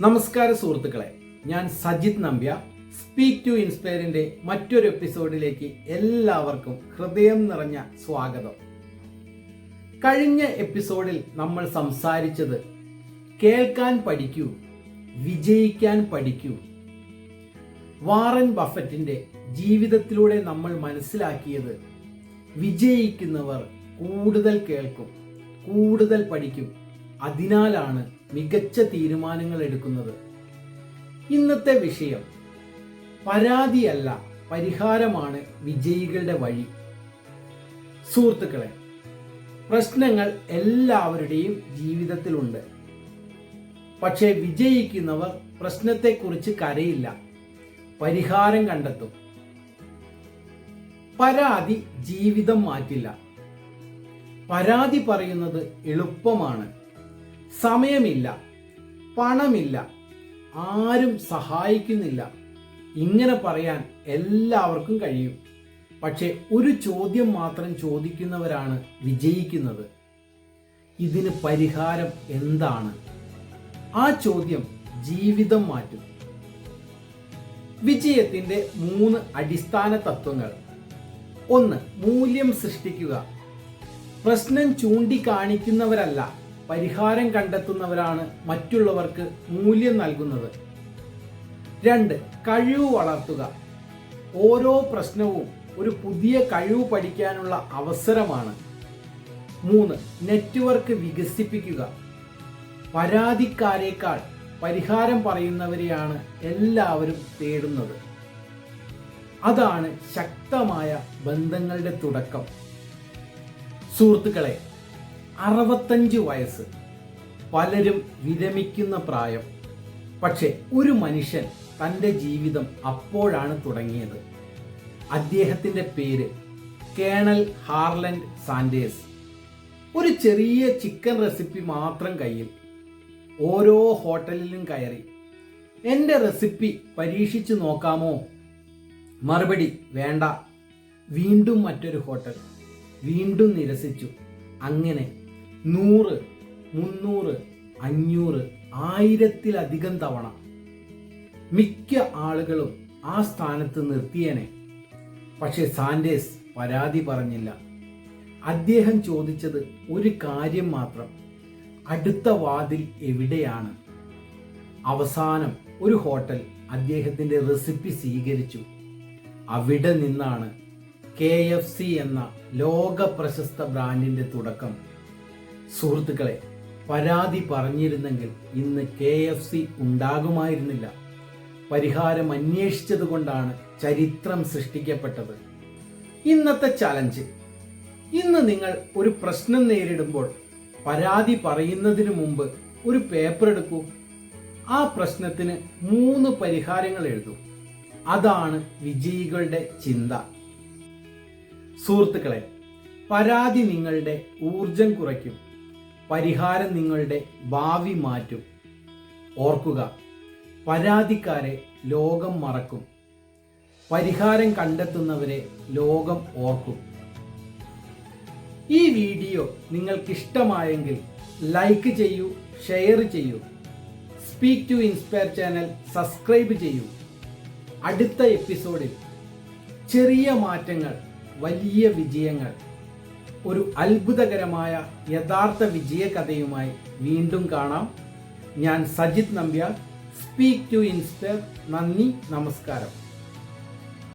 നമസ്കാരം സുഹൃത്തുക്കളെ, ഞാൻ സജിത് നമ്പ്യാർ. സ്പീക്ക് ടു ഇൻസ്പയറിന്റെ മറ്റൊരു എപ്പിസോഡിലേക്ക് എല്ലാവർക്കും ഹൃദയം നിറഞ്ഞ സ്വാഗതം. കഴിഞ്ഞ എപ്പിസോഡിൽ നമ്മൾ സംസാരിച്ചത് കേൾക്കാൻ പഠിക്കൂ, വിജയിക്കാൻ പഠിക്കൂ. വാറൻ ബഫറ്റിന്റെ ജീവിതത്തിലൂടെ നമ്മൾ മനസ്സിലാക്കിയത് വിജയിക്കുന്നവർ കൂടുതൽ കേൾക്കും, കൂടുതൽ പഠിക്കും, അതിനാലാണ് മികച്ച തീരുമാനങ്ങൾ എടുക്കുന്നത്. ഇന്നത്തെ വിഷയം പരാതിയല്ല, പരിഹാരമാണ് വിജയികളുടെ വഴി. സുഹൃത്തുക്കളെ, പ്രശ്നങ്ങൾ എല്ലാവരുടെയും ജീവിതത്തിലുണ്ട്. പക്ഷേ വിജയിക്കുന്നവർ പ്രശ്നത്തെക്കുറിച്ച് കരയില്ല, പരിഹാരം കണ്ടെത്തും. പരാതി ജീവിതം മാറ്റില്ല. പരാതി പറയുന്നത് എളുപ്പമാണ്. സമയമില്ല, പണമില്ല, ആരും സഹായിക്കുന്നില്ല, ഇങ്ങനെ പറയാൻ എല്ലാവർക്കും കഴിയും. പക്ഷെ ഒരു ചോദ്യം മാത്രം ചോദിക്കുന്നവരാണ് വിജയിക്കുന്നത്. ഇതിന് പരിഹാരം എന്താണ്? ആ ചോദ്യം ജീവിതം മാറ്റും. വിജയത്തിന്റെ 3 അടിസ്ഥാന തത്വങ്ങൾ. 1. മൂല്യം സൃഷ്ടിക്കുക. പ്രശ്നം ചൂണ്ടിക്കാണിക്കുന്നവരല്ല, പരിഹാരം കണ്ടെത്തുന്നവരാണ് മറ്റുള്ളവർക്ക് മൂല്യം നൽകുന്നത്. 2. കഴിവ് വളർത്തുക. ഓരോ പ്രശ്നവും ഒരു പുതിയ കഴിവ് പഠിക്കാനുള്ള അവസരമാണ്. 3. നെറ്റ്വർക്ക് വികസിപ്പിക്കുക. പരാതിക്കാരേക്കാൾ പരിഹാരം പറയുന്നവരെയാണ് എല്ലാവരും തേടുന്നത്. അതാണ് ശക്തമായ ബന്ധങ്ങളുടെ തുടക്കം. സുഹൃത്തുക്കളെ, 65 വയസ്സ്, പലരും വിരമിക്കുന്ന പ്രായം. പക്ഷെ ഒരു മനുഷ്യൻ തൻ്റെ ജീവിതം അപ്പോഴാണ് തുടങ്ങിയത്. അദ്ദേഹത്തിൻ്റെ പേര് കേണൽ ഹാർലൻഡ് സാൻഡേഴ്സ്. ഒരു ചെറിയ ചിക്കൻ റെസിപ്പി മാത്രം കയ്യിൽ. ഓരോ ഹോട്ടലിലും കയറി, എൻ്റെ റെസിപ്പി പരീക്ഷിച്ചു നോക്കാമോ? മറുപടി വേണ്ട. വീണ്ടും മറ്റൊരു ഹോട്ടൽ, വീണ്ടും നിരസിച്ചു. അങ്ങനെ 100, 300, 500, 1000-ലധികം തവണ. മിക്ക ആളുകളും ആ സ്ഥാനത്ത് നിർത്തിയേനെ. പക്ഷെ സാൻഡേഴ്സ് പരാതി പറഞ്ഞില്ല. അദ്ദേഹം ചോദിച്ചത് ഒരു കാര്യം മാത്രം: അടുത്ത വാതിൽ എവിടെയാണ്? അവസാനം ഒരു ഹോട്ടൽ അദ്ദേഹത്തിന്റെ റെസിപ്പി സ്വീകരിച്ചു. അവിടെ നിന്നാണ് KFC എന്ന ലോക പ്രശസ്ത ബ്രാൻഡിന്റെ തുടക്കം. സുഹൃത്തുക്കളെ, പരാതി പറഞ്ഞിരുന്നെങ്കിൽ ഇന്ന് KFC ഉണ്ടാകുമായിരുന്നില്ല. പരിഹാരം അന്വേഷിച്ചത് കൊണ്ടാണ് ചരിത്രം സൃഷ്ടിക്കപ്പെട്ടത്. ഇന്നത്തെ ചലഞ്ച്: ഇന്ന് നിങ്ങൾ ഒരു പ്രശ്നം നേരിടുമ്പോൾ പരാതി പറയുന്നതിന് മുമ്പ് ഒരു പേപ്പർ എടുക്കൂ. ആ പ്രശ്നത്തിന് 3 പരിഹാരങ്ങൾ എഴുതൂ. അതാണ് വിജയികളുടെ ചിന്ത. സുഹൃത്തുക്കളെ, പരാതി നിങ്ങളുടെ ഊർജം കുറയ്ക്കും, പരിഹാരം നിങ്ങളുടെ ഭാവി മാറ്റും. ഓർക്കുക, പരാതിക്കാരെ ലോകം മറക്കും, പരിഹാരം കണ്ടെത്തുന്നവരെ ലോകം ഓർക്കും. ഈ വീഡിയോ നിങ്ങൾക്ക് ഇഷ്ടമായെങ്കിൽ ലൈക്ക് ചെയ്യൂ, ഷെയർ ചെയ്യൂ. Speak to inspire channel subscribe ചെയ്യൂ. അടുത്ത എപ്പിസോഡിൽ ചെറിയ മാറ്റങ്ങൾ, വലിയ വിജയങ്ങൾ, ഒരു അത്ഭുതകരമായ യഥാർത്ഥ വിജയകഥയുമായി വീണ്ടും കാണാം. ഞാൻ Sajith Nambiar, speak to inspire. നന്ദി, നമസ്കാരം.